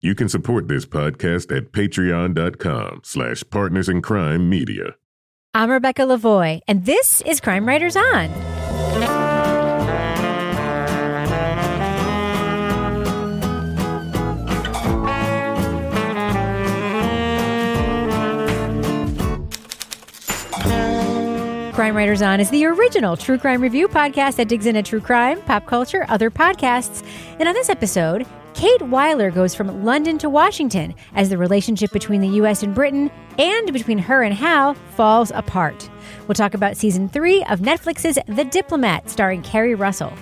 You can support this podcast at patreon.com/partnersincrimemedia. I'm Rebecca Lavoie, and this is Crime Writers On. Crime Writers On is the original true crime review podcast that digs into true crime, pop culture, other podcasts. And on this episode, Kate Wyler goes from London to Washington as the relationship between the U.S. and Britain and between her and Hal falls apart. We'll talk about Season 3 of Netflix's The Diplomat, starring Keri Russell.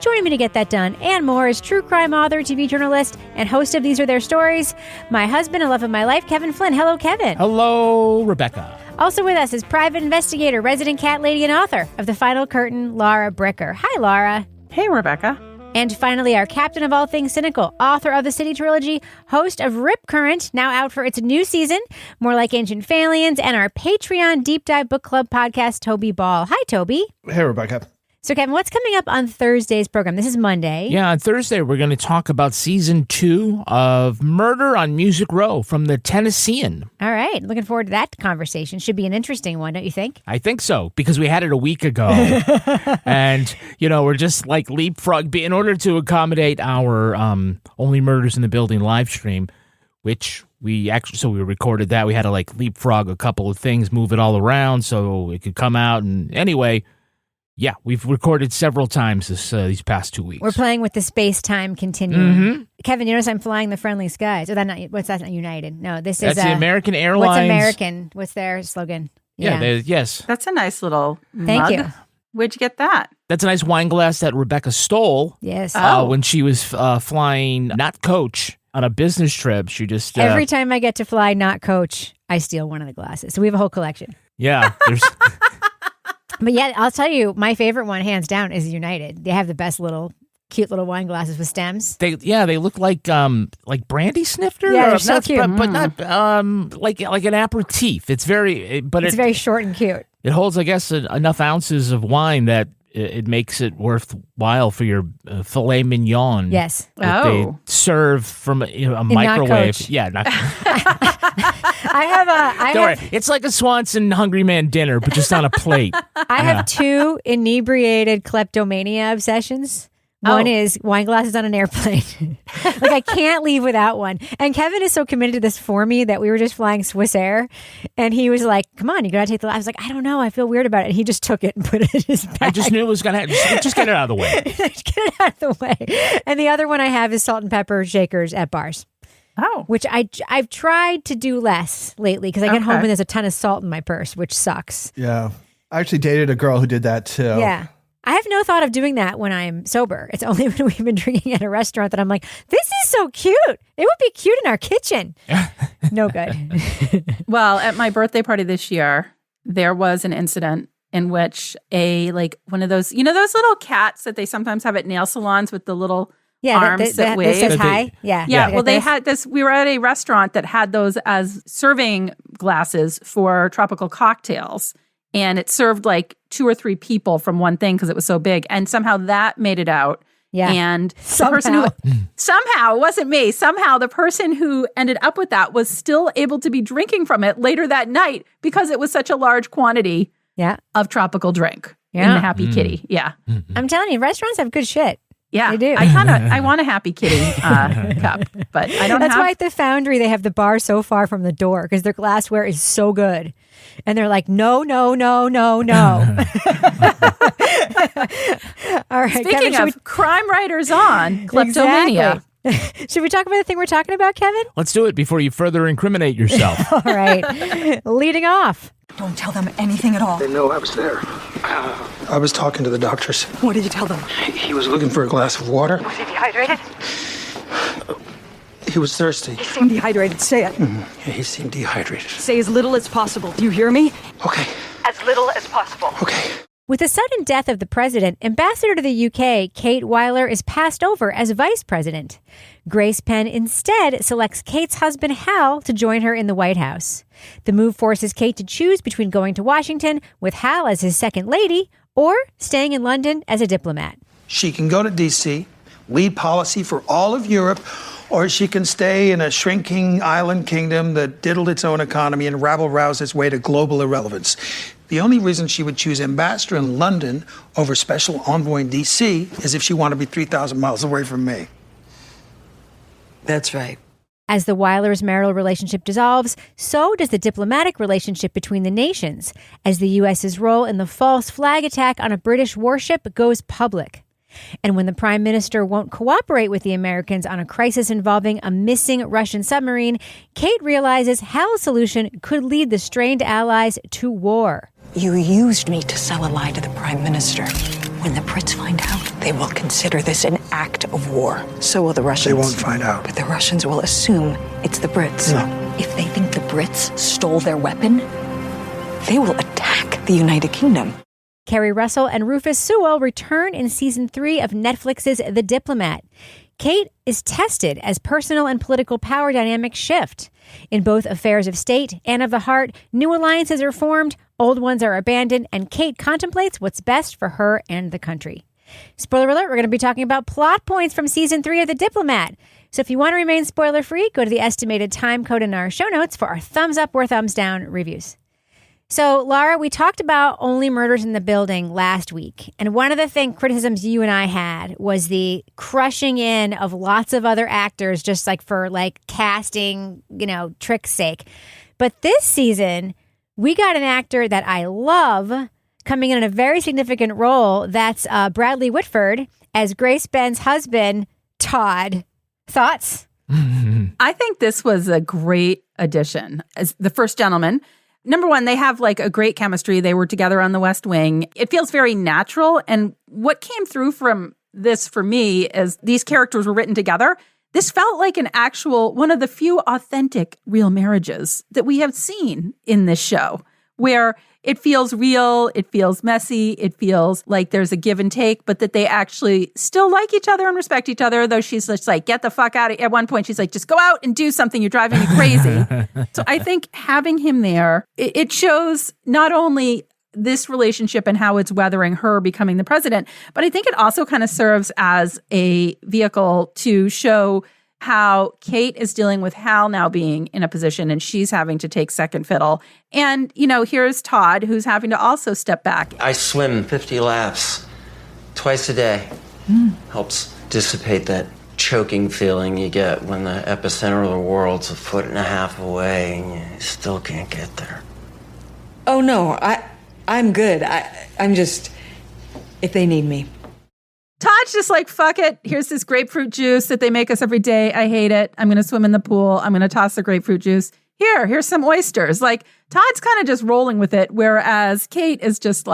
Joining me to get that done and more is true crime author, TV journalist, and host of These Are Their Stories, my husband and love of my life, Kevin Flynn. Hello, Kevin. Hello, Rebecca. Also with us is private investigator, resident cat lady, and author of The Final Curtain, Laura Bricker. Hi, Laura. Hey, Rebecca. And finally, our captain of all things cynical, author of the City Trilogy, host of Rip Current, now out for its new season, More Like Ancient Aliens, and our Patreon Deep Dive Book Club podcast, Toby Ball. Hi, Toby. Hey, Rebecca. So, Kevin, what's coming up on Thursday's program? This is Monday. Yeah, on Thursday, we're going to talk about Season 2 of Murder on Music Row from the Tennessean. All right. Looking forward to that conversation. Should be an interesting one, don't you think? I think so, because we had it a week ago. And, you know, we're just like leapfrog. In order to accommodate our Only Murders in the Building live stream, which we actually, so we recorded that. We had to like leapfrog a couple of things, move it all around so it could come out. And anyway, yeah, we've recorded several times these past 2 weeks. We're playing with the space-time continuum. Mm-hmm. Kevin, you notice I'm flying the friendly skies. Or that's not United. No, this is... That's the American Airlines. What's American? What's their slogan? Yeah. Yes. That's a nice little mug. Thank you. Where'd you get that? That's a nice wine glass that Rebecca stole. Yes. When she was flying, not coach, on a business trip. She just... Every time I get to fly, not coach, I steal one of the glasses. So we have a whole collection. Yeah. There's... But yeah, I'll tell you, my favorite one, hands down, is United. They have the best cute little wine glasses with stems. They look like brandy snifter. Yeah, they're so cute. But not like an aperitif. It's very short and cute. It holds, I guess, enough ounces of wine that it makes it worthwhile for your filet mignon. Yes. They serve from a microwave. Yeah. Don't worry. It's like a Swanson Hungry Man dinner, but just on a plate. I have two inebriated kleptomania obsessions. One is wine glasses on an airplane. Like, I can't leave without one. And Kevin is so committed to this for me that we were just flying Swiss Air. And he was like, come on, you got to take the glass. I was like, I don't know. I feel weird about it. And he just took it and put it in his bag. I just knew it was going to happen. Just get it out of the way. Get it out of the way. And the other one I have is salt and pepper shakers at bars. Oh. Which I've tried to do less lately because I get home and there's a ton of salt in my purse, which sucks. Yeah. I actually dated a girl who did that too. Yeah. I have no thought of doing that when I'm sober. It's only when we've been drinking at a restaurant that I'm like, this is so cute. It would be cute in our kitchen. No good. Well, at my birthday party this year, there was an incident in which one of those, those little cats that they sometimes have at nail salons with the little arms that wave. That says hi? Yeah. Well, they had this. We were at a restaurant that had those as serving glasses for tropical cocktails. And it served like 2 or 3 people from one thing because it was so big. And somehow that made it out. Yeah. And the person who somehow, it wasn't me, somehow the person who ended up with that was still able to be drinking from it later that night because it was such a large quantity of tropical drink in the Happy Kitty. Yeah. I'm telling you, restaurants have good shit. Yeah, they do. I want a Happy Kitty cup, but I don't. That's why at the Foundry they have the bar so far from the door because their glassware is so good, and they're like, no. All right. Speaking of Crime Writers On, kleptomania. Exactly. Should we talk about the thing we're talking about, Kevin? Let's do it before you further incriminate yourself. All right. Leading off. Don't tell them anything at all. They know I was there. I was talking to the doctors. What did you tell them? He was looking for a glass of water. Was he dehydrated? He was thirsty. He seemed dehydrated. Say it. Yeah, he seemed dehydrated. Say as little as possible. Do you hear me? Okay. As little as possible. Okay. With the sudden death of the president, Ambassador to the UK, Kate Wyler, is passed over as vice president. Grace Penn instead selects Kate's husband, Hal, to join her in the White House. The move forces Kate to choose between going to Washington with Hal as his second lady or staying in London as a diplomat. She can go to D.C., lead policy for all of Europe, or she can stay in a shrinking island kingdom that diddled its own economy and rabble-roused its way to global irrelevance. The only reason she would choose ambassador in London over special envoy in D.C. is if she wanted to be 3,000 miles away from me. That's right. As the Wyler's marital relationship dissolves, so does the diplomatic relationship between the nations, as the U.S.'s role in the false flag attack on a British warship goes public. And when the Prime Minister won't cooperate with the Americans on a crisis involving a missing Russian submarine, Kate realizes how a solution could lead the strained allies to war. You used me to sell a lie to the Prime Minister. When the Brits find out, they will consider this an act of war. So will the Russians. They won't find out. But the Russians will assume it's the Brits. No. If they think the Brits stole their weapon, they will attack the United Kingdom. Keri Russell and Rufus Sewell return in season 3 of Netflix's The Diplomat. Kate is tested as personal and political power dynamics shift. In both affairs of state and of the heart, new alliances are formed, old ones are abandoned, and Kate contemplates what's best for her and the country. Spoiler alert, we're going to be talking about plot points from season 3 of The Diplomat. So if you want to remain spoiler-free, go to the estimated time code in our show notes for our thumbs up or thumbs down reviews. So, Laura, we talked about Only Murders in the Building last week. And one of the criticisms you and I had was the crushing in of lots of other actors just for casting, trick's sake. But this season, we got an actor that I love coming in a very significant role. That's Bradley Whitford as Grace Benn's husband, Todd. Thoughts? I think this was a great addition as the first gentleman. Number one, they have a great chemistry. They were together on the West Wing. It feels very natural. And what came through from this for me is these characters were written together. This felt like an actual, one of the few authentic real marriages that we have seen in this show, where it feels real, it feels messy, it feels like there's a give and take, but that they actually still like each other and respect each other, though she's just get the fuck out of, at one point she's just go out and do something, you're driving me crazy. So I think having him there, it shows not only this relationship and how it's weathering her becoming the president, but I think it also kind of serves as a vehicle to show how Kate is dealing with Hal now being in a position and she's having to take second fiddle. And, here's Todd, who's having to also step back. I swim 50 laps twice a day. Helps dissipate that choking feeling you get when the epicenter of the world's 1.5 feet away and you still can't get there. Oh, no, I'm good. I'm just, if they need me. Todd's just fuck it. Here's this grapefruit juice that they make us every day. I hate it. I'm going to swim in the pool. I'm going to toss the grapefruit juice. Here's some oysters. Todd's kind of just rolling with it, whereas Kate is just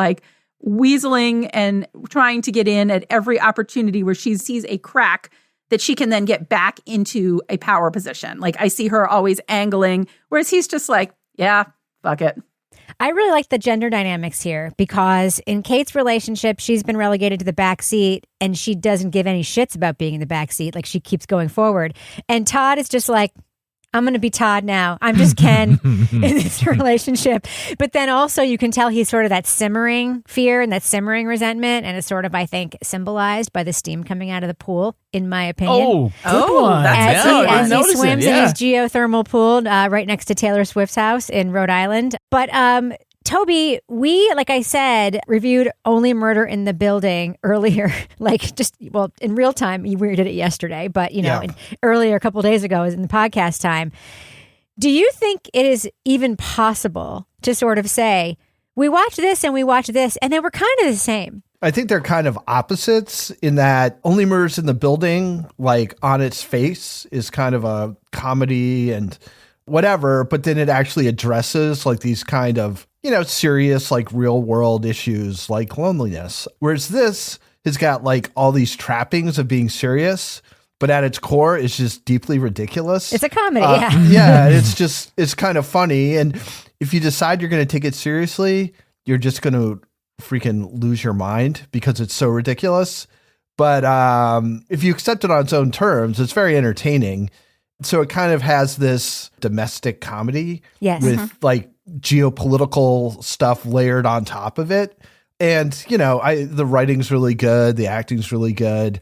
weaseling and trying to get in at every opportunity where she sees a crack that she can then get back into a power position. I see her always angling, whereas he's just yeah, fuck it. I really like the gender dynamics here because in Kate's relationship, she's been relegated to the back seat and she doesn't give any shits about being in the back seat. She keeps going forward. And Todd is just I'm going to be Todd now. I'm just Ken in this relationship. But then also you can tell he's sort of that simmering fear and that simmering resentment. And it's sort of, I think, symbolized by the steam coming out of the pool, in my opinion. As he swims in his geothermal pool right next to Taylor Swift's house in Rhode Island. But Toby, we, like I said, reviewed Only Murder in the Building earlier, in real time. We did it yesterday, but, earlier, a couple of days ago, in the podcast time. Do you think it is even possible to sort of say, we watched this and we watched this, and they were kind of the same? I think they're kind of opposites in that Only Murders in the Building, on its face, is kind of a comedy and whatever, but then it actually addresses these kind of, serious, real world issues like loneliness. Whereas this has got all these trappings of being serious, but at its core is just deeply ridiculous. It's a comedy, yeah. It's kind of funny. And if you decide you're going to take it seriously, you're just going to freaking lose your mind because it's so ridiculous. But if you accept it on its own terms, it's very entertaining. So it kind of has this domestic comedy with geopolitical stuff layered on top of it. And, the writing's really good. The acting's really good.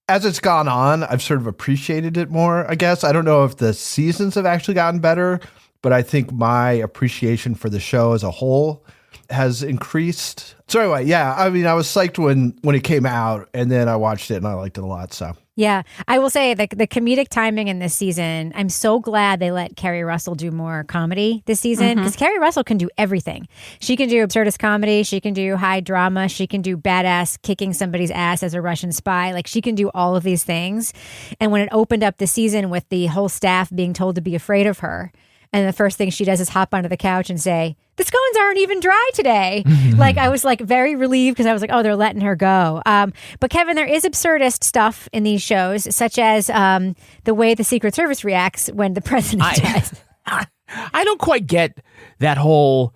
as it's gone on, I've sort of appreciated it more, I guess. I don't know if the seasons have actually gotten better, but I think my appreciation for the show as a whole has increased. So anyway, yeah, I mean, I was psyched when it came out, and then I watched it and I liked it a lot. So yeah, I will say the comedic timing in this season, I'm so glad they let Keri Russell do more comedy this season, because Keri Russell can do everything. She can do absurdist comedy, she can do high drama, she can do badass kicking somebody's ass as a Russian spy. Like, she can do all of these things. And when it opened up the season with the whole staff being told to be afraid of her, and the first thing she does is hop onto the couch and say, "The scones aren't even dry today." Like, I was like very relieved, because I was like, oh, they're letting her go. But Kevin, there is absurdist stuff in these shows, such as the way the Secret Service reacts when the president dies. I don't quite get that whole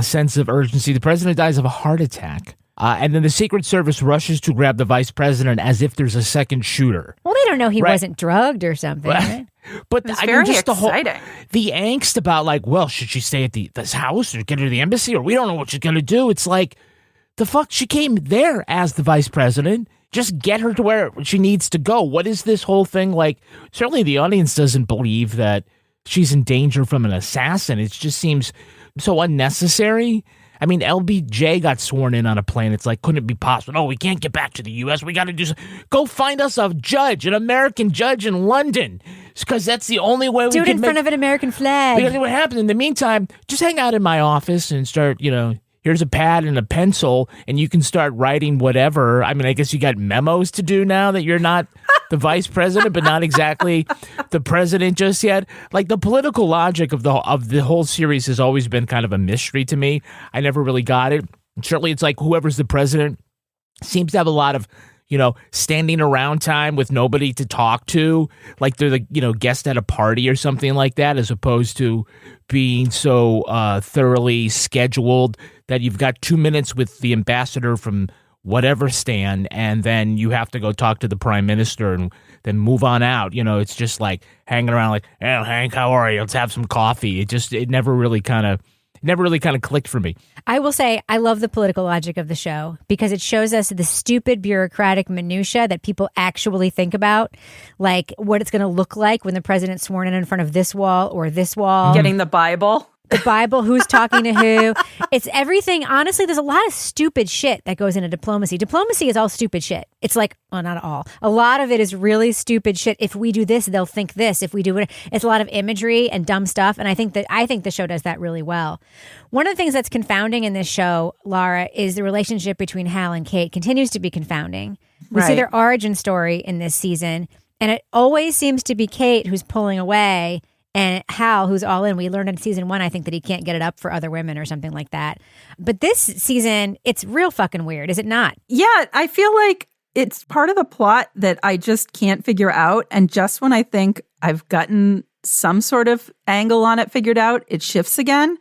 sense of urgency. The president dies of a heart attack. And then the Secret Service rushes to grab the vice president as if there's a second shooter. Well, they don't know he wasn't drugged or something. Right? But it's very just exciting. The angst about, like, well, should she stay at this house or get her to the embassy, or we don't know what she's going to do. It's like, the fuck? She came there as the vice president. Just get her to where she needs to go. What is this whole thing like? Certainly the audience doesn't believe that she's in danger from an assassin. It just seems so unnecessary. I mean, LBJ got sworn in on a plane. It's like, couldn't it be possible? Oh, we can't get back to the U.S. We got to do something. Go find us a judge, an American judge in London, because that's the only way we can do it in front of an American flag. Because what happened in the meantime, just hang out in my office and start, here's a pad and a pencil, and you can start writing whatever. I mean, I guess you got memos to do now that you're not the vice president, but not exactly the president just yet. Like, the political logic of the whole series has always been kind of a mystery to me. I never really got it. And certainly, it's like whoever's the president seems to have a lot of, standing around time with nobody to talk to, like they're the, guest at a party or something like that, as opposed to being so thoroughly scheduled that you've got 2 minutes with the ambassador from whatever stand, and then you have to go talk to the prime minister and then move on out. It's just like hanging around like, hey, Hank, how are you? Let's have some coffee. It never really kind of clicked for me. I will say I love the political logic of the show, because it shows us the stupid bureaucratic minutia that people actually think about, like what it's going to look like when the president's sworn in front of this wall or this wall. Getting the Bible. The Bible, who's talking to who. It's everything. Honestly, there's a lot of stupid shit that goes into diplomacy. Diplomacy is all stupid shit. It's like, well, not all. A lot of it is really stupid shit. If we do this, they'll think this. If we do it, it's a lot of imagery and dumb stuff. And I think the show does that really well. One of the things that's confounding in this show, Laura, is the relationship between Hal and Kate continues to be confounding. We see their origin story in this season, and it always seems to be Kate who's pulling away, and Hal, who's all in. We learned in season 1, I think, that he can't get it up for other women or something like that. But this season, it's real fucking weird, is it not? Yeah, I feel like it's part of the plot that I just can't figure out. And just when I think I've gotten some sort of angle on it figured out, it shifts again.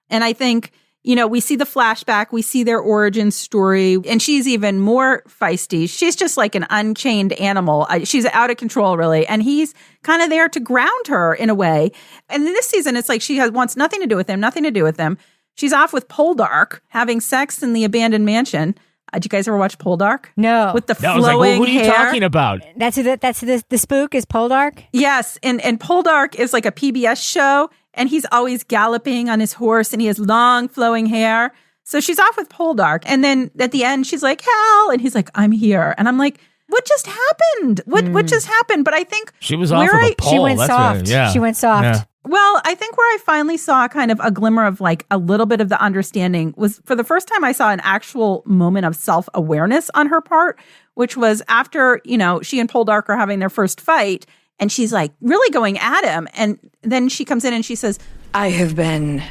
And I think, we see the flashback, we see their origin story, and she's even more feisty. She's just like an unchained animal. She's out of control, really. And he's kind of there to ground her in a way. And in this season, it's like she wants nothing to do with him, She's off with Poldark, having sex in the abandoned mansion. Did you guys ever watch Poldark? No. With the flowing hair. What are you hair? talking about? That's the spook is Poldark? Yes. And Poldark is like a PBS show. And he's always galloping on his horse, and he has long flowing hair. So she's off with Poldark. And then at the end, she's like, Hal. And he's like, I'm here. And I'm like, what just happened? What just happened? But I think she was off with a pole. She went soft. She went soft. Yeah. Well, I think where I finally saw kind of a glimmer of like a little bit of the understanding was for the first time I saw an actual moment of self-awareness on her part, which was after, she and Poldark are having their first fight. And she's like really going at him. And then she comes in and she says, I have been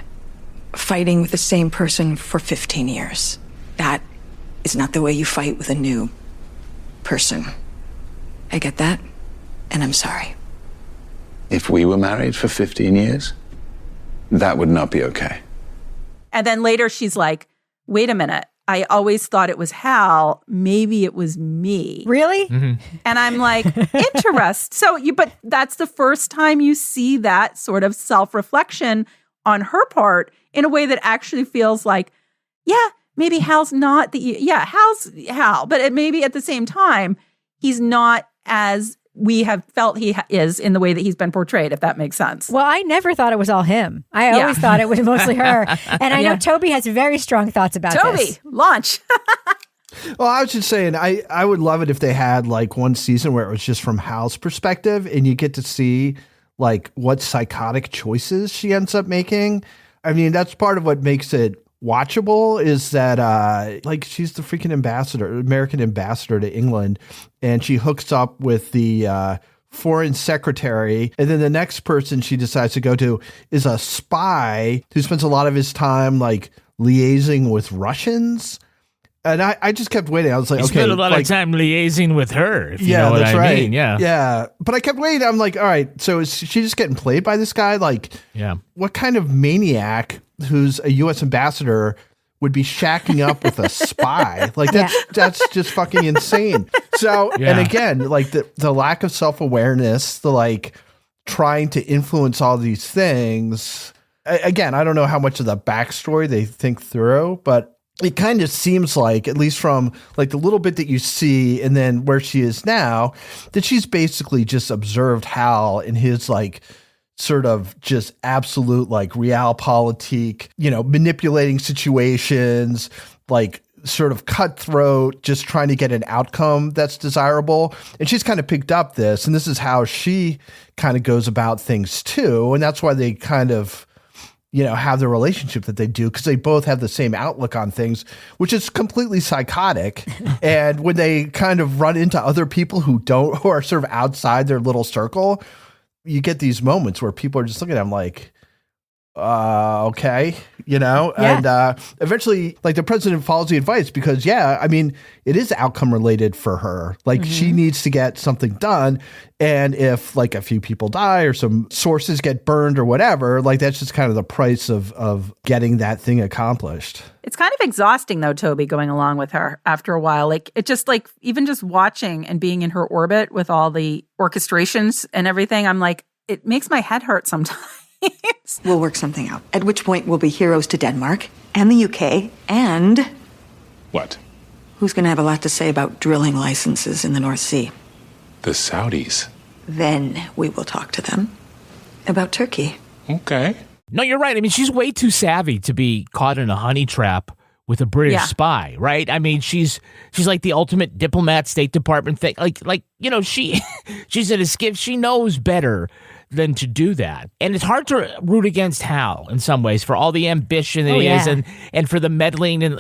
fighting with the same person for 15 years. That is not the way you fight with a new person. I get that, and I'm sorry. If we were married for 15 years, that would not be okay. And then later she's like, wait a minute. I always thought it was Hal. Maybe it was me. Really? Mm-hmm. And I'm like, interesting. But that's the first time you see that sort of self-reflection on her part in a way that actually feels like, yeah, maybe Hal's not Hal's Hal. But maybe at the same time, he's not as we have felt he is in the way that he's been portrayed, if that makes sense. Well, I never thought it was all him. I always thought it was mostly her. And I know Toby has very strong thoughts about this. Toby, launch. Well, I was just saying, I would love it if they had like one season where it was just from Hal's perspective and you get to see like what psychotic choices she ends up making. I mean, that's part of what makes it watchable is that like she's the freaking American ambassador to England, and she hooks up with the foreign secretary, and then the next person she decides to go to is a spy who spends a lot of his time like liaising with Russians. And I just kept waiting. I was like, okay. Spent a lot of time liaising with her, if you know what that's I right. mean. Yeah. Yeah. But I kept waiting. I'm like, all right, so is she just getting played by this guy? Like, what kind of maniac who's a U.S. ambassador would be shacking up with a spy? Like, that's just fucking insane. So, and again, like the lack of self-awareness, the like trying to influence all these things. Again, I don't know how much of the backstory they think through, but it kind of seems like, at least from like the little bit that you see and then where she is now, that she's basically just observed Hal in his like sort of just absolute like realpolitik, manipulating situations, like sort of cutthroat, just trying to get an outcome that's desirable. And she's kind of picked up this, and this is how she kind of goes about things too. And that's why they kind of have the relationship that they do, because they both have the same outlook on things, which is completely psychotic. And when they kind of run into other people who are sort of outside their little circle, you get these moments where people are just looking at them like, okay, and eventually like the president follows the advice because, I mean, it is outcome related for her. Like she needs to get something done. And if like a few people die or some sources get burned or whatever, like that's just kind of the price of getting that thing accomplished. It's kind of exhausting though, Toby, going along with her after a while. Like it just like, even just watching and being in her orbit with all the orchestrations and everything, I'm like, it makes my head hurt sometimes. We'll work something out, at which point we'll be heroes to Denmark and the UK and... What? Who's going to have a lot to say about drilling licenses in the North Sea? The Saudis. Then we will talk to them about Turkey. Okay. No, you're right. I mean, she's way too savvy to be caught in a honey trap with a British spy, right? I mean, she's like the ultimate diplomat, State Department thing. Like she's in a skiff. She knows better than to do that. And it's hard to root against Hal in some ways for all the ambition that he is and for the meddling. And,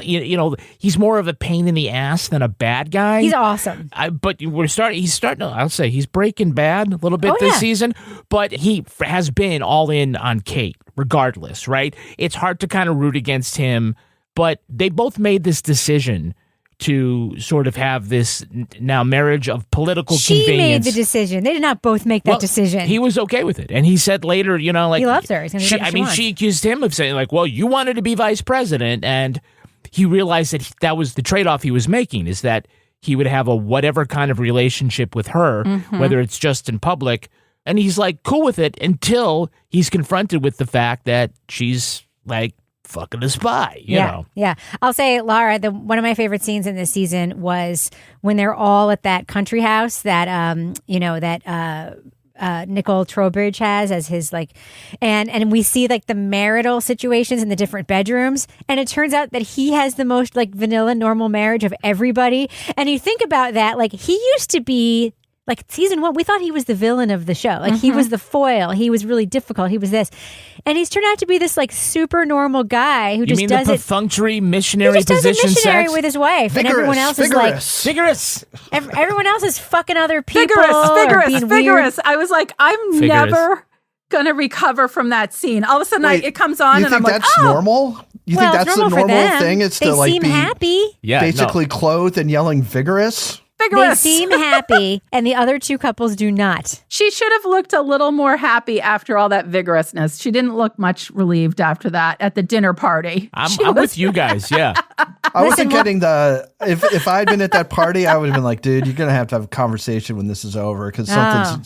he's more of a pain in the ass than a bad guy. He's awesome. But he's starting to, I'll say he's breaking bad a little bit this season, but he has been all in on Kate regardless, right? It's hard to kind of root against him, but they both made this decision to sort of have this now marriage of political convenience. She made the decision. They did not both make that decision. He was okay with it. And he said later, like... He loves her. He's gonna do what she accused him of saying, like, well, you wanted to be vice president. And he realized that that was the trade-off he was making, is that he would have a whatever kind of relationship with her, whether it's just in public. And he's like, cool with it until he's confronted with the fact that she's like... fucking a spy, you know. Yeah. I'll say, Laura, one of my favorite scenes in this season was when they're all at that country house that Nicole Trowbridge has as his like, and we see like the marital situations in the different bedrooms, and it turns out that he has the most like vanilla normal marriage of everybody. And you think about that, like he used to be. Like season 1, we thought he was the villain of the show. Like he was the foil. He was really difficult. He was this. And he's turned out to be this like super normal guy who just does it. The perfunctory missionary position He just does a missionary sex? with his wife. Vigorous, and everyone else is like... Vigorous. Everyone else is fucking other people. Vigorous. I was like, I'm never going to recover from that scene. All of a sudden it comes on and I'm like, that's normal? You think that's the normal thing? It's to like seem be happy. Basically clothed and yelling vigorous? They seem happy, and the other two couples do not. She should have looked a little more happy after all that vigorousness. She didn't look much relieved after that at the dinner party. I'm with you guys, yeah. I wasn't getting the... If I'd been at that party, I would have been like, dude, you're going to have a conversation when this is over, because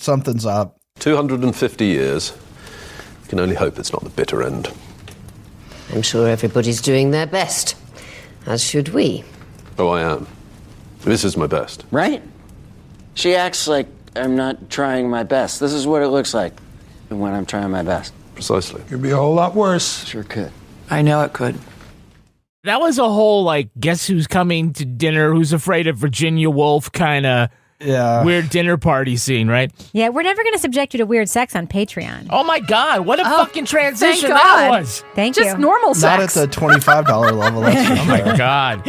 something's up. 250 years. You can only hope it's not the bitter end. I'm sure everybody's doing their best, as should we. Oh, I am. This is my best. Right? She acts like I'm not trying my best. This is what it looks like when I'm trying my best. Precisely. Could be a whole lot worse. Sure could. I know it could. That was a whole, like, guess who's coming to dinner, who's afraid of Virginia Woolf kind of weird dinner party scene, right? Yeah, we're never going to subject you to weird sex on Patreon. Oh, my God. What a fucking transition thank that God. was. Thank you. Just normal sex. Not at the $25 level. That's for Oh, my sure. God.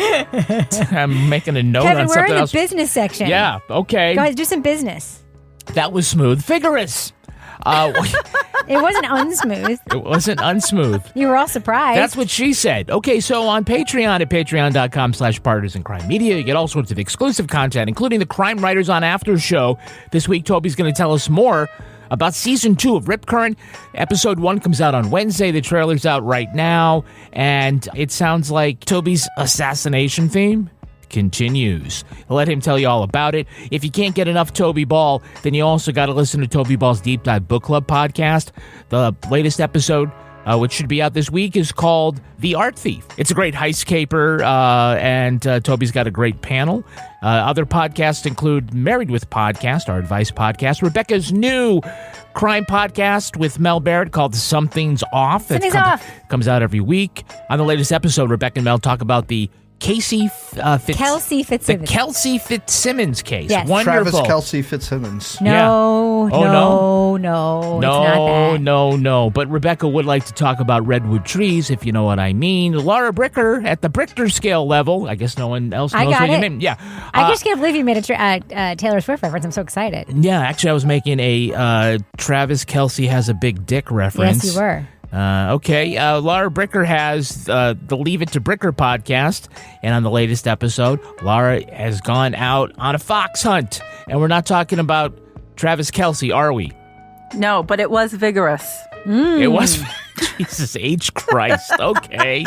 I'm making a note Kevin, on we're something in the else. business section. Yeah, okay. Go ahead, do some business. That was smooth. Vigorous. It wasn't unsmooth. It wasn't unsmooth. You were all surprised. That's what she said. Okay, so on Patreon at patreon.com/partisancrimemedia, you get all sorts of exclusive content, including the Crime Writers on After show. This week, Toby's going to tell us more about Season 2 of Rip Current. Episode 1 comes out on Wednesday. The trailer's out right now, and it sounds like Toby's assassination theme continues. Let him tell you all about it. If you can't get enough Toby Ball, then you also got to listen to Toby Ball's Deep Dive Book Club podcast. The latest episode, which should be out this week, is called The Art Thief. It's a great heist caper, and Toby's got a great panel. Other podcasts include Married with Podcast, our advice podcast, Rebecca's new crime podcast with Mel Barrett called Something's Off. Something's Off. Comes out every week. On the latest episode, Rebecca and Mel talk about the Kelsey Fitzsimmons case. Yes. Wonderful. Travis Kelsey Fitzsimmons. No, Yeah. no, it's not that. No. But Rebecca would like to talk about redwood trees, if you know what I mean. Laura Bricker at the Brichter scale level. I guess no one else knows what you mean. Yeah. I just can't believe you made a Taylor Swift reference. I'm so excited. Yeah, actually, I was making a Travis Kelsey has a big dick reference. Yes, you were. Okay, Laura Bricker has the Leave It to Bricker podcast, and on the latest episode, Laura has gone out on a fox hunt, and we're not talking about Travis Kelsey, are we? No, but it was vigorous. It was, Jesus H. Christ, okay.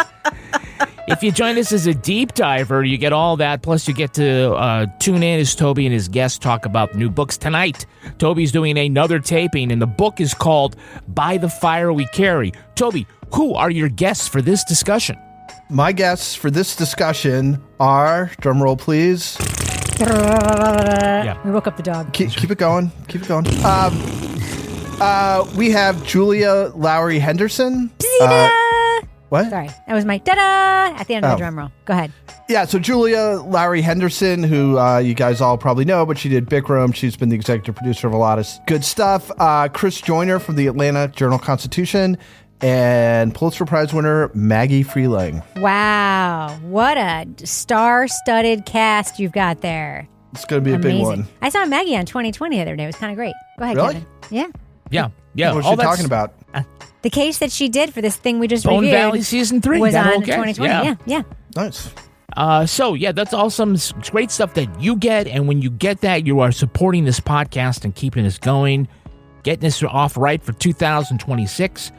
If you join us as a deep diver, you get all that, plus you get to tune in as Toby and his guests talk about new books tonight. Toby's doing another taping, and the book is called By the Fire We Carry. Toby, who are your guests for this discussion? My guests for this discussion are, drumroll please. Yeah. We woke up the dog. Keep it going. Keep it going. We have Julia Lowry Henderson. What? Sorry, that was my da-da at the end of the drum roll. Go ahead. Yeah, so Julia Lowry Henderson, who you guys all probably know, but she did Bikram. She's been the executive producer of a lot of good stuff. Chris Joyner from the Atlanta Journal-Constitution, and Pulitzer Prize winner Maggie Freeling. Wow, what a star-studded cast you've got there. It's going to be a big one. I saw Maggie on 2020 the other day. It was kind of great. Go ahead, Really? Kevin. Yeah. Yeah. What was she talking about? The case that she did for this thing we just Bone reviewed Valley Season 3. was that on whole case. 2020. Yeah. Nice. So, yeah, that's all some great stuff that you get. And when you get that, you are supporting this podcast and keeping us going, getting us off right for 2026.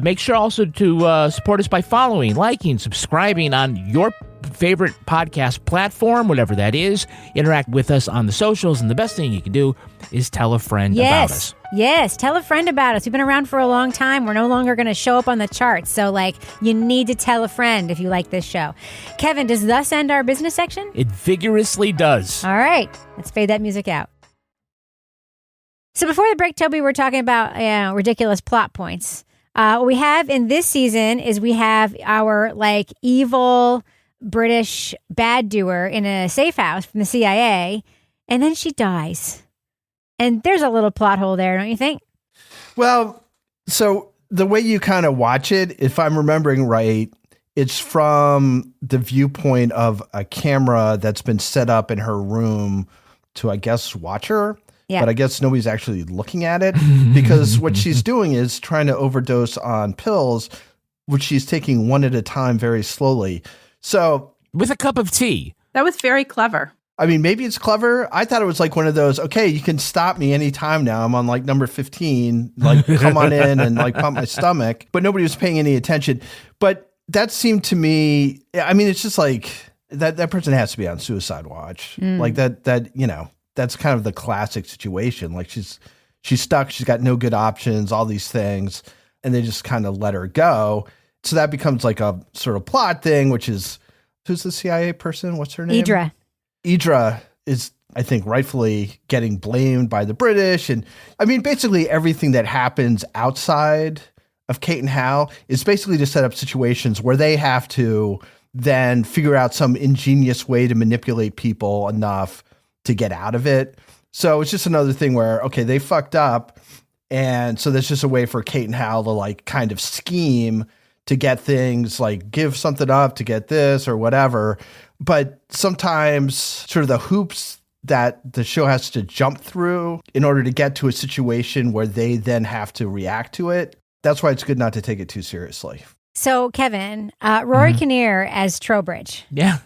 Make sure also to support us by following, liking, subscribing on your favorite podcast platform, whatever that is. Interact with us on the socials. And the best thing you can do is tell a friend about us. Yes, tell a friend about us. We've been around for a long time. We're no longer going to show up on the charts. So, you need to tell a friend if you like this show. Kevin, does thus end our business section? It vigorously does. All right. Let's fade that music out. So before the break, Toby, we're talking about ridiculous plot points. What we have in this season is we have our, evil British bad doer in a safe house from the CIA, and then she dies. And there's a little plot hole there, don't you think? Well, so the way you kind of watch it, if I'm remembering right, it's from the viewpoint of a camera that's been set up in her room to, I guess, watch her. Yeah. But I guess nobody's actually looking at it because what she's doing is trying to overdose on pills, which she's taking one at a time very slowly. So with a cup of tea. That was very clever. I mean, maybe it's clever. I thought it was one of those, okay, you can stop me anytime now. I'm on number 15, come on in and pump my stomach. But nobody was paying any attention. But that seemed to me, I mean, it's just that person has to be on suicide watch. That's kind of the classic situation. She's stuck. She's got no good options, all these things. And they just kind of let her go. So that becomes a sort of plot thing, which is, who's the CIA person? What's her name? Idra Idra is I think rightfully getting blamed by the British. And I mean, basically everything that happens outside of Kate and Hal is basically to set up situations where they have to then figure out some ingenious way to manipulate people enough to get out of it. So it's just another thing where, okay, they fucked up. And so there's just a way for Kate and Hal to like kind of scheme to get things like give something up to get this or whatever. But sometimes sort of the hoops that the show has to jump through in order to get to a situation where they then have to react to it. That's why it's good not to take it too seriously. So, Kevin, Rory Kinnear as Trowbridge. Yeah.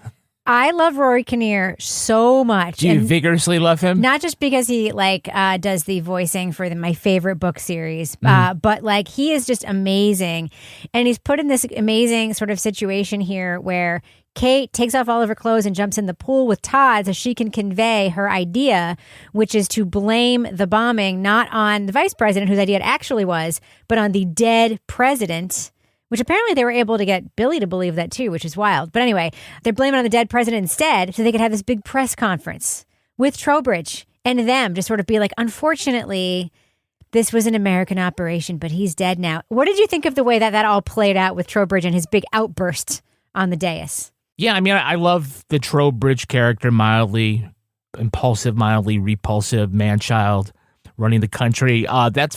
I love Rory Kinnear so much. Do you vigorously love him? Not just because he does the voicing for my favorite book series, but like he is just amazing. And he's put in this amazing sort of situation here where Kate takes off all of her clothes and jumps in the pool with Todd so she can convey her idea, which is to blame the bombing not on the vice president, whose idea it actually was, but on the dead president. Which apparently they were able to get Billy to believe that too, which is wild. But anyway, they're blaming it on the dead president instead so they could have this big press conference with Trowbridge and them to sort of be like, unfortunately, this was an American operation, but he's dead now. What did you think of the way that all played out with Trowbridge and his big outburst on the dais? Yeah, I mean, I love the Trowbridge character, mildly impulsive, mildly repulsive, man-child. Running the country.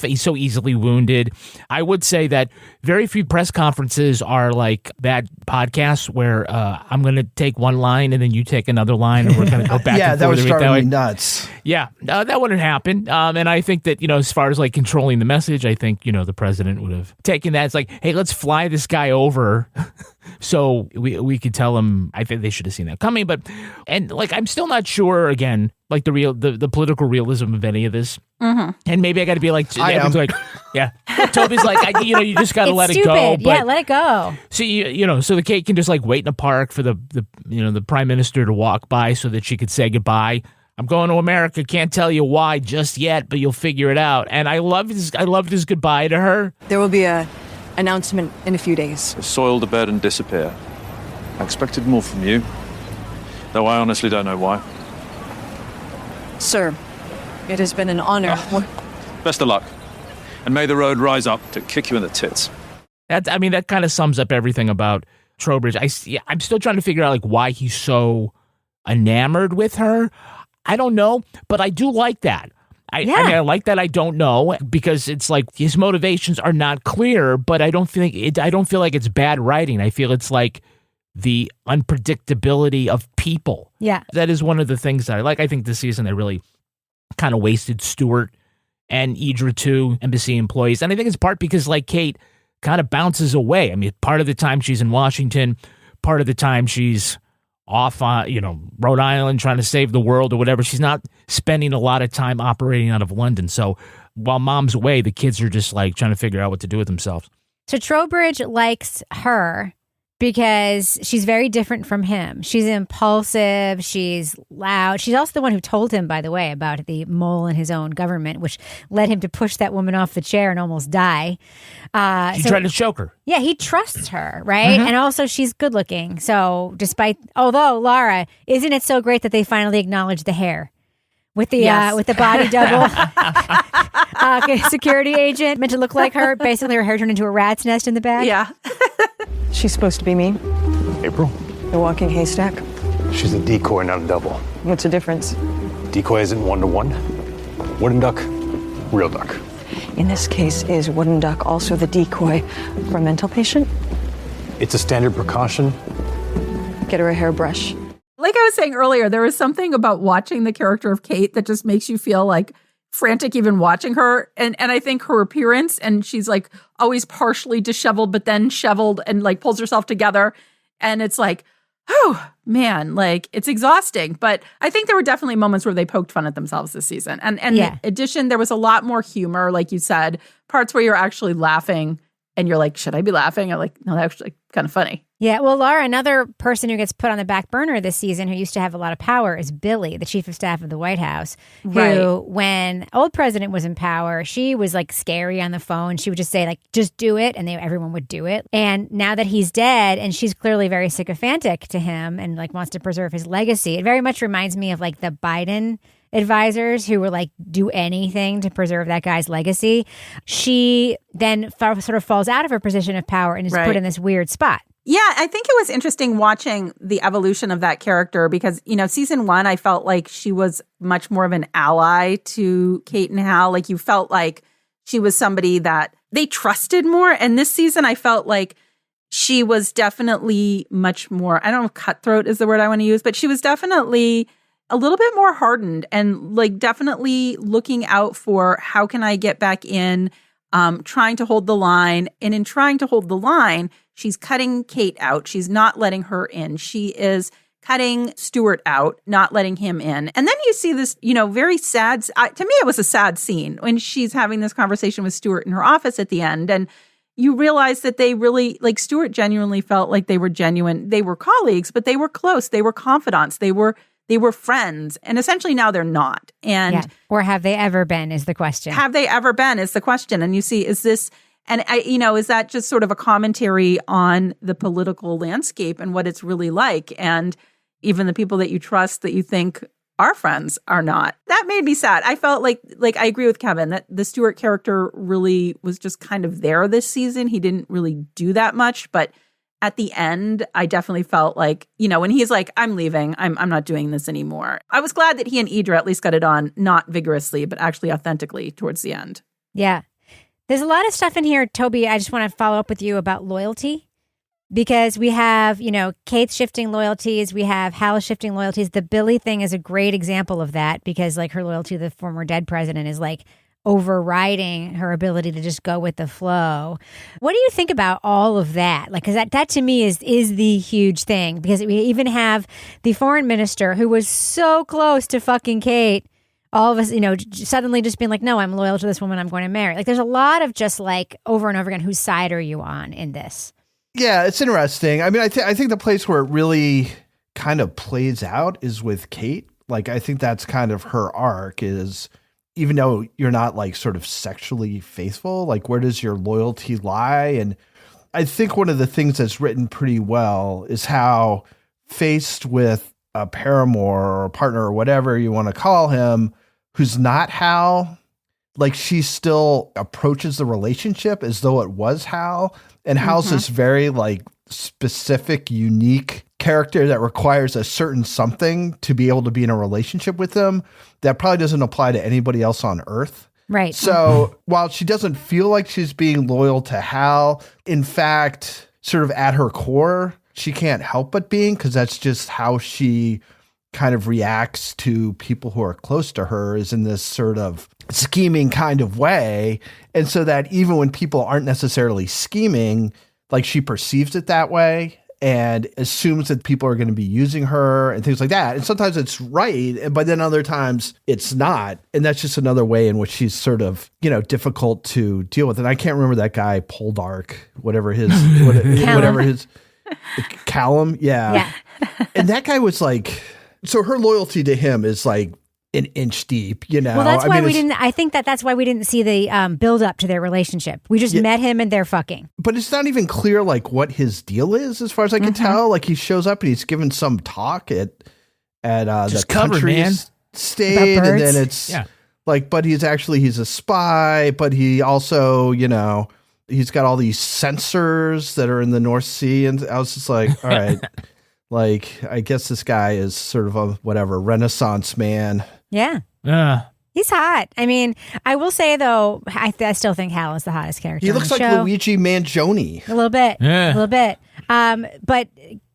He's so easily wounded. I would say that very few press conferences are like bad podcasts where I'm going to take one line and then you take another line and we're going to go back and forth. That was driving me nuts. Yeah, that wouldn't happen. And I think that, as far as like controlling the message, I think, the president would have taken that. It's like, hey, let's fly this guy over so we could tell him. I think they should have seen that coming. And I'm still not sure, again, like the political realism of any of this. Mm-hmm. And maybe I got to be like, yeah. Toby's like, you just got to let it go. But, let it go. So so the Kate can just like wait in a park for the prime minister to walk by so that she could say goodbye. I'm going to America. Can't tell you why just yet, but you'll figure it out. And I loved his goodbye to her. There will be a announcement in a few days. Soil the bed and disappear. I expected more from you, though I honestly don't know why. Sir, it has been an honor. Best of luck. And may the road rise up to kick you in the tits. That kind of sums up everything about Trowbridge. I'm still trying to figure out like why he's so enamored with her. I don't know, but I do like that. I like that I don't know because it's like his motivations are not clear, but I don't feel like it's bad writing. I feel it's like the unpredictability of people. Yeah. That is one of the things that I like. I think this season they really kind of wasted Stuart and Idra too, embassy employees. And I think it's part because like Kate kind of bounces away. I mean, part of the time she's in Washington, part of the time she's off on, Rhode Island trying to save the world or whatever. She's not spending a lot of time operating out of London. So while mom's away, the kids are just like trying to figure out what to do with themselves. So Trowbridge likes her because she's very different from him. She's impulsive. She's loud. She's also the one who told him, by the way, about the mole in his own government, which led him to push that woman off the chair and almost die. She tried to choke her. Yeah, he trusts her, right? Mm-hmm. And also she's good looking. So although Laura, isn't it so great that they finally acknowledge the hair? With the body double security agent meant to look like her. Basically, her hair turned into a rat's nest in the back. Yeah. She's supposed to be me. April? The walking haystack. She's a decoy, not a double. What's the difference? Decoy isn't 1-to-1. Wooden duck, real duck. In this case, is wooden duck also the decoy for a mental patient? It's a standard precaution. Get her a hairbrush. Like I was saying earlier, there is something about watching the character of Kate that just makes you feel like frantic even watching her. And I think her appearance, and she's like always partially disheveled, but then shoveled and like pulls herself together. And it's like, oh man, like it's exhausting. But I think there were definitely moments where they poked fun at themselves this season. And in addition, there was a lot more humor, like you said, parts where you're actually laughing and you're like, should I be laughing? I'm like, no, that's actually kind of funny. Yeah, well, Laura, another person who gets put on the back burner this season who used to have a lot of power is Billy, the chief of staff of the White House, who, when old president was in power, she was like scary on the phone. She would just say like, just do it. And everyone would do it. And now that he's dead and she's clearly very sycophantic to him and like wants to preserve his legacy, it very much reminds me of like the Biden advisors who were like, do anything to preserve that guy's legacy. She then sort of falls out of her position of power and is put in this weird spot. Yeah, I think it was interesting watching the evolution of that character because, season 1, I felt like she was much more of an ally to Kate and Hal. Like you felt like she was somebody that they trusted more. And this season, I felt like she was definitely much more, I don't know if cutthroat is the word I want to use, but she was definitely a little bit more hardened and like definitely looking out for how can I get back in, trying to hold the line. And in trying to hold the line, she's cutting Kate out. She's not letting her in. She is cutting Stuart out, not letting him in. And then you see this, very sad, to me, it was a sad scene when she's having this conversation with Stuart in her office at the end. And you realize that they really, like Stuart genuinely felt like they were genuine. They were colleagues, but they were close. They were confidants. They were friends. And essentially now they're not. And or have they ever been is the question. Have they ever been is the question. And you see, is this, and is that just sort of a commentary on the political landscape and what it's really like? And even the people that you trust that you think are friends are not. That made me sad. I felt like I agree with Kevin that the Stuart character really was just kind of there this season. He didn't really do that much, but at the end, I definitely felt like, when he's like, I'm leaving, I'm not doing this anymore. I was glad that he and Idra at least got it on, not vigorously, but actually authentically towards the end. Yeah. There's a lot of stuff in here, Toby. I just want to follow up with you about loyalty because we have, Kate's shifting loyalties. We have Hal shifting loyalties. The Billy thing is a great example of that because like her loyalty to the former dead president is like overriding her ability to just go with the flow. What do you think about all of that? Like, because that to me is the huge thing because we even have the foreign minister who was so close to fucking Kate. All of us, suddenly just being like, no, I'm loyal to this woman I'm going to marry. Like, there's a lot of just like over and over again, whose side are you on in this? Yeah, it's interesting. I mean, I think the place where it really kind of plays out is with Kate. Like, I think that's kind of her arc is, even though you're not like sort of sexually faithful, like where does your loyalty lie? And I think one of the things that's written pretty well is how faced with a paramour or a partner or whatever you want to call him, who's not Hal, like she still approaches the relationship as though it was Hal. And Hal's this very like specific, unique character that requires a certain something to be able to be in a relationship with him that probably doesn't apply to anybody else on Earth. Right. So while she doesn't feel like she's being loyal to Hal, in fact, sort of at her core, she can't help but being, because that's just how she kind of reacts to people who are close to her, is in this sort of scheming kind of way. And so that even when people aren't necessarily scheming, like she perceives it that way and assumes that people are going to be using her and things like that. And sometimes it's right, but then other times it's not. And that's just another way in which she's sort of, difficult to deal with. And I can't remember that guy, Poldark, whatever his Callum. Yeah. And that guy was like, so her loyalty to him is like an inch deep, Well, that's why I think that's why we didn't see the build up to their relationship. We just met him and they're fucking. But it's not even clear like what his deal is, as far as I can tell. Like he shows up and he's given some talk at the country state, and then it's like, but he's a spy, but he also, he's got all these sensors that are in the North Sea. And I was just like, all right, like, I guess this guy is sort of a Renaissance man. Yeah. He's hot. I mean, I will say, though, I still think Hal is the hottest character. He looks like show. Luigi Mangione. A little bit. Yeah. A little bit. But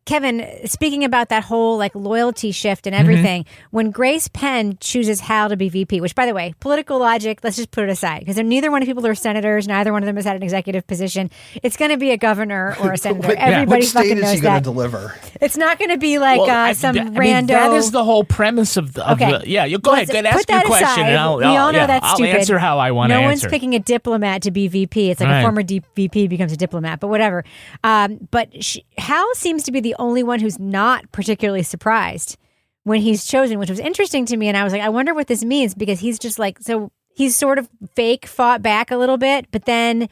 Kevin, speaking about that whole like loyalty shift and everything, when Grace Penn chooses Hal to be VP, which by the way, political logic, let's just put it aside because neither one of the people are senators, neither one of them has had an executive position. It's going to be a governor or a senator. Everybody Which fucking state is knows he going that. to deliver? It's not going to be like some rando. That is the whole premise of the. You go ahead. Ask your question, aside. and I'll that's I'll stupid. answer how I want to answer. No one's picking a diplomat to be VP. It's like a former VP becomes a diplomat, but whatever. But Hal seems to be the only one who's not particularly surprised when he's chosen, which was interesting to me. And I was like, I wonder what this means because he's just like, so he's sort of fought back a little bit, but then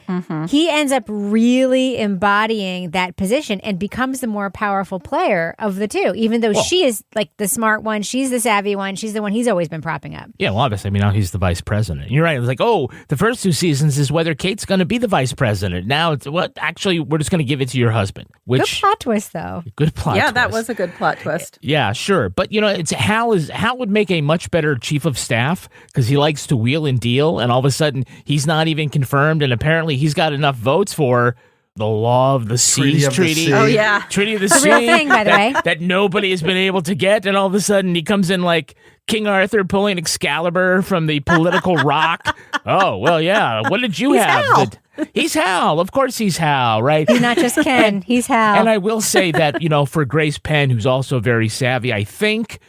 he ends up really embodying that position and becomes the more powerful player of the two, even though she is like the smart one. She's the savvy one. She's the one he's always been propping up. Yeah, well, obviously, I mean, now he's the vice president. You're right. It was like, the first 2 seasons is whether Kate's going to be the vice president. Now it's actually, we're just going to give it to your husband. Good plot twist, though. Good plot twist. Yeah, that was a good plot twist. Yeah, sure. But, it's Hal would make a much better chief of staff because he likes to wheel and deal, and all of a sudden he's not even confirmed, and apparently he's got enough votes for the Law of the Seas Treaty. Oh yeah, Treaty of the Sea. Real thing, by the way, that nobody has been able to get, and all of a sudden he comes in like King Arthur pulling Excalibur from the political rock. Oh well, yeah. What did you have? Hal. He's Hal. Of course he's Hal, right? He's not just Ken. He's Hal. And I will say that for Grace Penn, who's also very savvy, I think.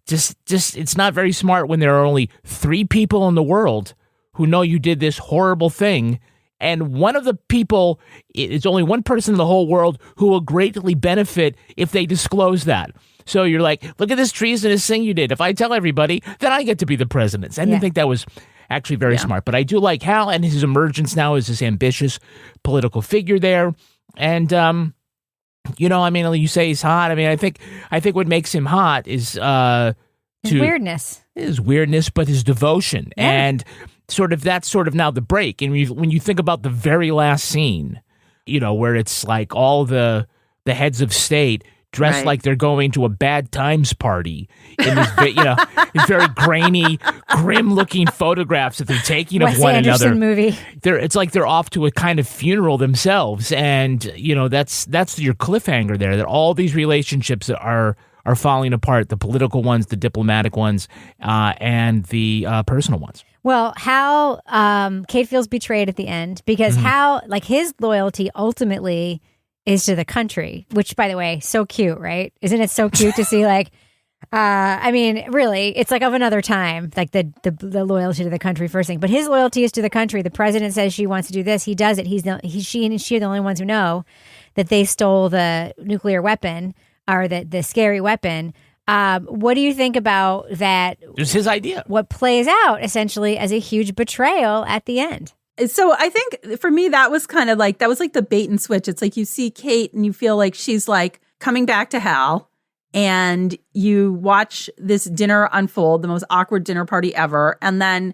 Just it's not very smart when there are only 3 people in the world who know you did this horrible thing, and one of the people, it's only one person in the whole world who will greatly benefit if they disclose that. So you're like, look at this treasonous thing you did. If I tell everybody, then I get to be the president. I didn't think that was actually very smart. But I do like Hal and his emergence now as this ambitious political figure there. And you say he's hot. I mean, I think what makes him hot is his weirdness. His weirdness, but his devotion. Yeah. And that's now the break. And when you think about the very last scene, where it's like all the heads of state dressed like they're going to a bad times party in these, these very grainy, grim-looking photographs that they're taking of one another. Movie. It's like they're off to a kind of funeral themselves, and that's your cliffhanger there. That all these relationships are falling apart: the political ones, the diplomatic ones, and the personal ones. Well, Hal, Kate feels betrayed at the end because Hal, like his loyalty ultimately is to the country, which, by the way, so cute, right? Isn't it so cute to see like, really, it's like of another time, like the loyalty to the country first thing. But his loyalty is to the country. The president says she wants to do this. He does it. She are the only ones who know that they stole the nuclear weapon or the scary weapon. What do you think about that? It was his idea. What plays out essentially as a huge betrayal at the end. So I think for me, that was kind of like, that was like the bait and switch. It's like you see Kate and you feel like she's like coming back to Hal, and you watch this dinner unfold, the most awkward dinner party ever. And then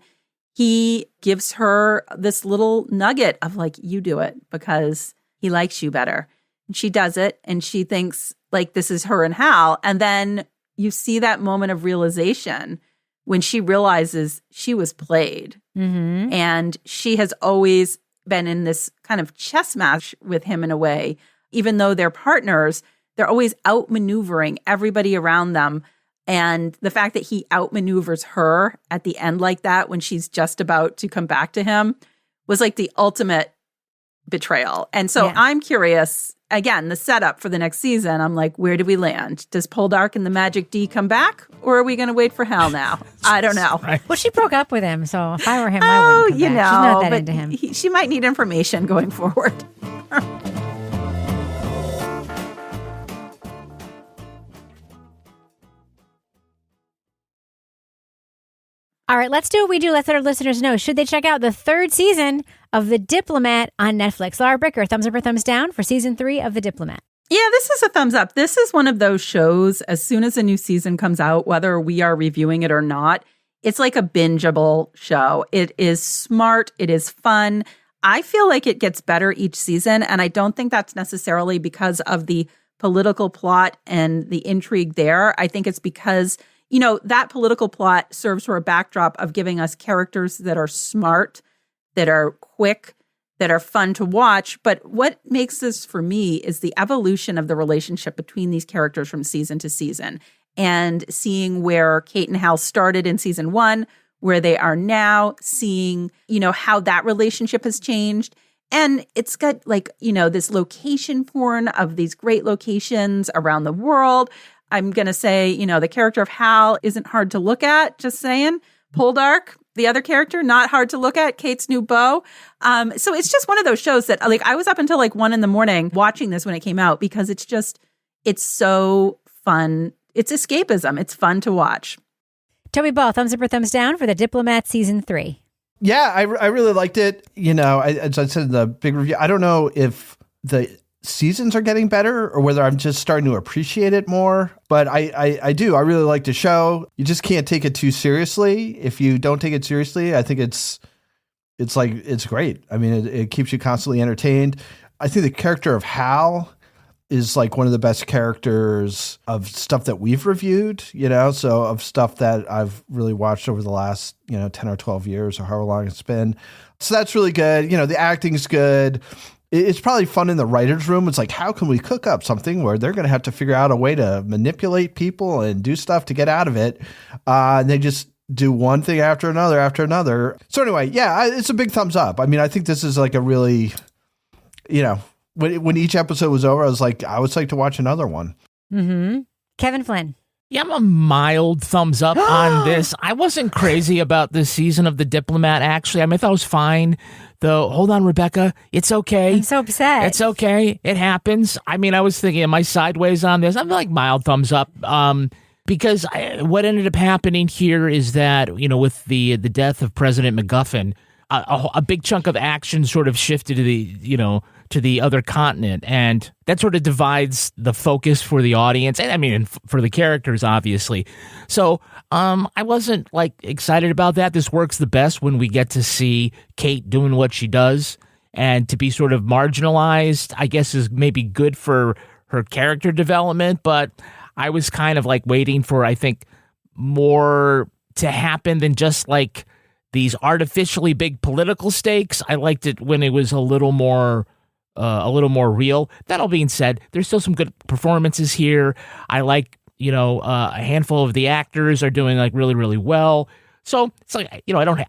he gives her this little nugget of like, you do it because he likes you better. And she does it. And she thinks like this is her and Hal. And then you see that moment of realization when she realizes she was played. Mm-hmm. And she has always been in this kind of chess match with him in a way. Even though they're partners, they're always outmaneuvering everybody around them. And the fact that he outmaneuvers her at the end like that when she's just about to come back to him was like the ultimate betrayal. And so I'm curious, again, the setup for the next season, I'm like, where do we land? Does Poldark and the Magic D come back? Or are we going to wait for Hal now? I don't know. Well, she broke up with him, so if I were him, I wouldn't come back. She's not that into him. She might need information going forward. All right, let's do what we do. Let's let our listeners know. Should they check out the 3rd season of The Diplomat on Netflix? Laura Bricker, thumbs up or thumbs down for season 3 of The Diplomat? Yeah, this is a thumbs up. This is one of those shows, as soon as a new season comes out, whether we are reviewing it or not, it's like a bingeable show. It is smart. It is fun. I feel like it gets better each season, and I don't think that's necessarily because of the political plot and the intrigue there. I think it's because that political plot serves for a backdrop of giving us characters that are smart, that are quick, that are fun to watch. But what makes this for me is the evolution of the relationship between these characters from season to season, and seeing where Kate and Hal started in season 1, where they are now, seeing, how that relationship has changed. And it's got this location porn of these great locations around the world. I'm going to say, the character of Hal isn't hard to look at, just saying. Poldark, the other character, not hard to look at. Kate's new beau. So it's just one of those shows that I was up until 1 a.m. watching this when it came out, because it's so fun. It's escapism. It's fun to watch. Toby Ball, thumbs up or thumbs down for The Diplomat season 3? Yeah, I really liked it. As I said in the big review, I don't know if the seasons are getting better or whether I'm just starting to appreciate it more. But I do. I really like the show. You just can't take it too seriously. If you don't take it seriously, I think it's great. I mean, it keeps you constantly entertained. I think the character of Hal is one of the best characters of stuff that we've reviewed, so of stuff that I've really watched over the last, 10 or 12 years or however long it's been. So that's really good. The acting's good. It's probably fun in the writer's room. It's how can we cook up something where they're going to have to figure out a way to manipulate people and do stuff to get out of it. And they just do one thing after another. So anyway, yeah, it's a big thumbs up. I mean, I think this is a really, when each episode was over, I would like to watch another one. Mm-hmm. Kevin Flynn. Yeah, I'm a mild thumbs up on this. I wasn't crazy about this season of The Diplomat, actually. I thought it was fine. Though, hold on, Rebecca. It's okay. I'm so upset. It's okay. It happens. I was thinking, am I sideways on this? I'm mild thumbs up. Because what ended up happening here is that, with the death of President McGuffin, a big chunk of action sort of shifted to the other continent, and that sort of divides the focus for the audience, and for the characters, obviously. So I wasn't excited about that. This works the best when we get to see Kate doing what she does, and to be sort of marginalized, I guess, is maybe good for her character development, but I was kind of waiting for, I think, more to happen than just these artificially big political stakes. I liked it when it was a little more real. That all being said, there's still some good performances here. I like, a handful of the actors are doing really, really well. So it's I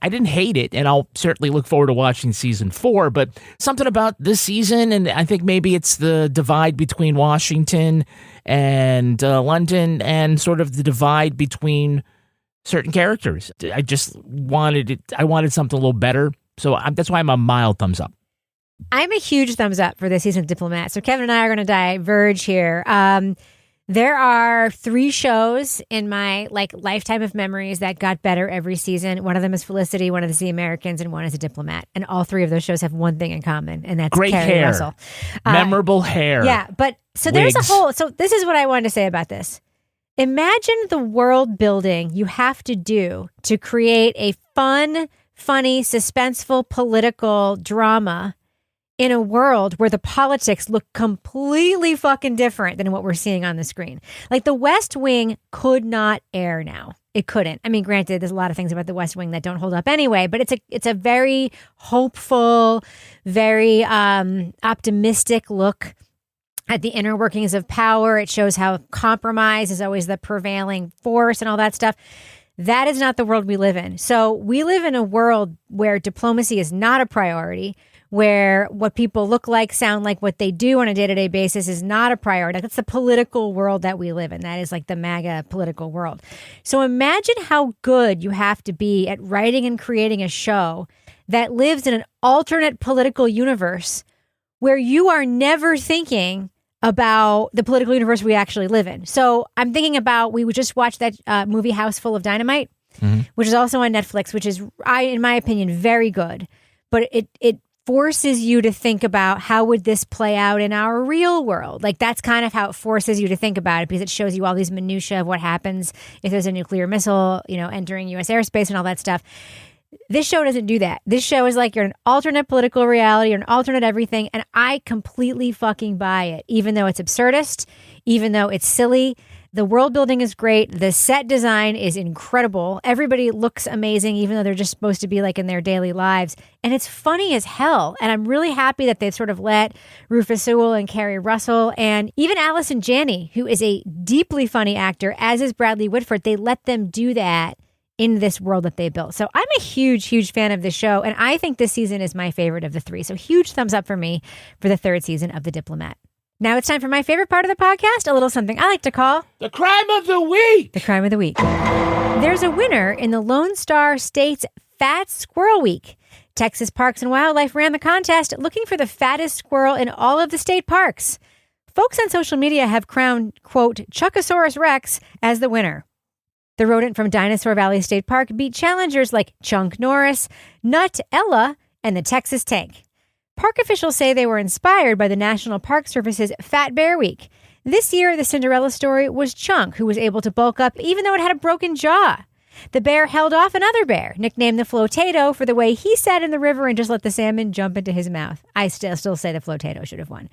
didn't hate it, and I'll certainly look forward to watching season 4, but something about this season, and I think maybe it's the divide between Washington and London, and sort of the divide between certain characters. I just wanted something a little better. So that's why I'm a mild thumbs up. I'm a huge thumbs up for this season of Diplomat. So Kevin and I are going to diverge here. There are 3 shows in my lifetime of memories that got better every season. One of them is Felicity, one of them is The Americans, and one is A Diplomat. And all 3 of those shows have one thing in common, and that's great Keri hair, Russell. memorable hair. Yeah, but so wigs. there's a whole. So this is what I wanted to say about this. Imagine the world building you have to do to create a fun, funny, suspenseful political drama in a world where the politics look completely fucking different than what we're seeing on the screen. The West Wing could not air now. It couldn't. Granted, there's a lot of things about the West Wing that don't hold up anyway, but it's a very hopeful, very optimistic look at the inner workings of power. It shows how compromise is always the prevailing force and all that stuff. That is not the world we live in. So we live in a world where diplomacy is not a priority, where what people look like, sound like, what they do on a day-to-day basis is not a priority. That's the political world that we live in. That is the MAGA political world. So imagine how good you have to be at writing and creating a show that lives in an alternate political universe where you are never thinking about the political universe we actually live in. So I'm thinking about, we would just watch that movie House Full of Dynamite, which is also on Netflix, which is, in my opinion, very good. But it forces you to think about, how would this play out in our real world? That's kind of how it forces you to think about it, because it shows you all these minutiae of what happens if there's a nuclear missile, entering U.S. airspace and all that stuff. This show doesn't do that. This show is you're an alternate political reality, you're an alternate everything, and I completely fucking buy it, even though it's absurdist, even though it's silly. The world building is great. The set design is incredible. Everybody looks amazing, even though they're just supposed to be like in their daily lives. And it's funny as hell. And I'm really happy that they've sort of let Rufus Sewell and Keri Russell and even Allison Janney, who is a deeply funny actor, as is Bradley Whitford, they let them do that in this world that they built. So I'm a huge, huge fan of this show. And I think this season is my favorite of the three. So huge thumbs up for me for the third season of The Diplomat. Now it's time for my favorite part of the podcast, a little something I like to call The Crime of the Week. The Crime of the Week. There's a winner in the Lone Star State's Fat Squirrel Week. Texas Parks and Wildlife ran the contest looking for the fattest squirrel in all of the state parks. Folks on social media have crowned, quote, Chuckosaurus Rex as the winner. The rodent from Dinosaur Valley State Park beat challengers like Chunk Norris, Nut Ella, and the Texas Tank. Park officials say they were inspired by the National Park Service's Fat Bear Week. This year, the Cinderella story was Chunk, who was able to bulk up even though it had a broken jaw. The bear held off another bear, nicknamed the Flotato, for the way he sat in the river and just let the salmon jump into his mouth. I still say the Flotato should have won.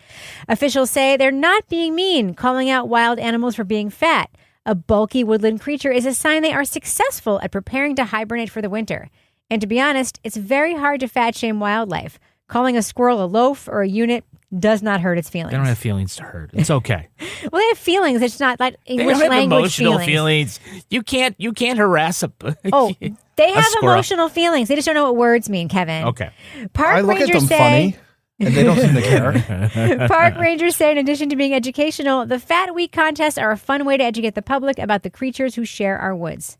Officials say they're not being mean, calling out wild animals for being fat. A bulky woodland creature is a sign they are successful at preparing to hibernate for the winter. And to be honest, it's very hard to fat shame wildlife. Calling a squirrel a loaf or a unit does not hurt its feelings. They don't have feelings to hurt. It's okay. Well, they have feelings. It's not like English they don't have language emotional feelings. You can't harass a. Oh, they have squirrel. Emotional feelings. They just don't know what words mean, Kevin. Okay. Park I look rangers at them say, funny, and they don't seem to care. Park rangers say, in addition to being educational, the Fat Week contests are a fun way to educate the public about the creatures who share our woods.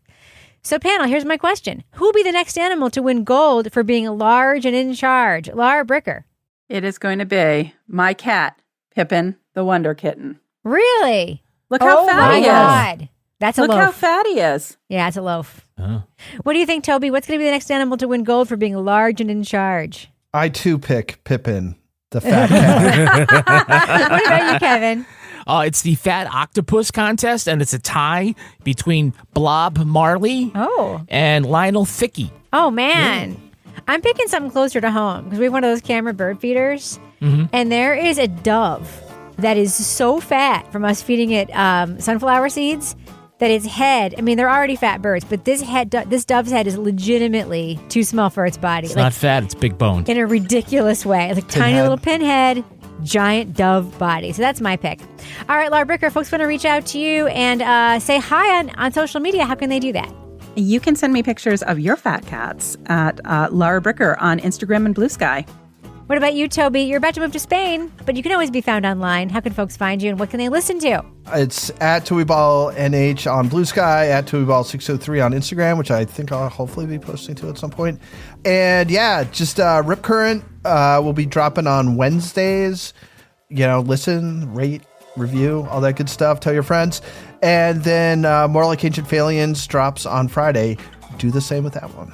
So, panel, here's my question. Who will be the next animal to win gold for being large and in charge? Laura Bricker. It is going to be my cat, Pippin, the Wonder Kitten. Really? Look how fat he is. God. That's a loaf. Look how fat he is. Yeah, it's a loaf. What do you think, Toby? What's going to be the next animal to win gold for being large and in charge? I, too, pick Pippin, the fat cat. What about you, Kevin? It's the Fat Octopus contest, and it's a tie between Blob Marley and Lionel Thicky. Oh, man. Yeah. I'm picking something closer to home because we have one of those camera bird feeders, and there is a dove that is so fat from us feeding it sunflower seeds that its head, I mean, they're already fat birds, but this dove's head is legitimately too small for its body. It's not fat, it's big boned. In a ridiculous way. It's like tiny little pinhead. Giant dove body. So that's my pick. All right, Laura Bricker, folks want to reach out to you and say hi on social media. How can they do that? You can send me pictures of your fat cats at Laura Bricker on Instagram and Blue Sky. What about you, Toby? You're about to move to Spain, but you can always be found online. How can folks find you and what can they listen to? It's at TobyBallNH on Blue Sky, at TobyBall603 on Instagram, which I think I'll hopefully be posting to at some point. And yeah, just Rip Current will be dropping on Wednesdays. You know, listen, rate, review, all that good stuff. Tell your friends. And then More Like Ancient Aliens drops on Friday. Do the same with that one.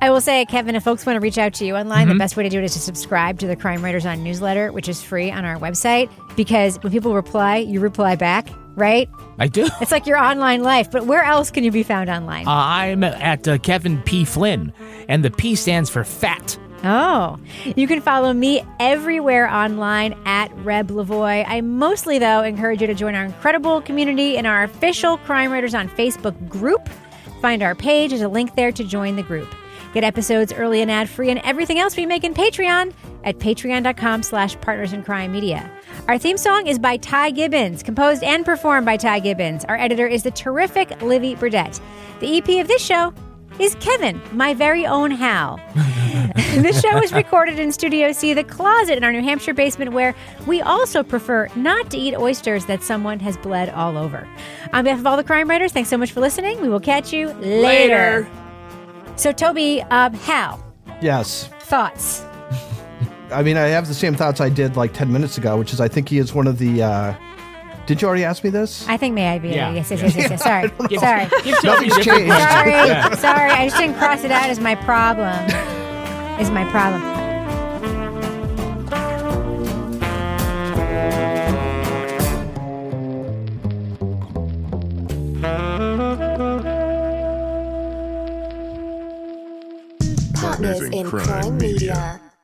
I will say, Kevin, if folks want to reach out to you online, the best way to do it is to subscribe to the Crime Writers On newsletter, which is free on our website, because when people reply, you reply back, right? I do. It's like your online life, but where else can you be found online? I'm at Kevin P. Flynn, and the P stands for fat. Oh, you can follow me everywhere online at Reb Lavoie. I mostly, though, encourage you to join our incredible community in our official Crime Writers On Facebook group. Find our page. There's a link there to join the group. Get episodes early and ad-free and everything else we make in Patreon at patreon.com/partnersincrimemedia. Our theme song is by Ty Gibbons, composed and performed by Ty Gibbons. Our editor is the terrific Livy Burdett. The EP of this show is Kevin, my very own Hal. This show is recorded in Studio C, the closet in our New Hampshire basement, where we also prefer not to eat oysters that someone has bled all over. On behalf of all the crime writers, thanks so much for listening. We will catch you later. So, Toby, Hal. Yes. Thoughts? I mean, I have the same thoughts I did like 10 minutes ago, which is I think he is one of the... Did you already ask me this? I think may I be? Yeah. Yes. Sorry. Sorry. Nothing's changed. Sorry. I just didn't cross it out as my problem. Partners in Crime Media.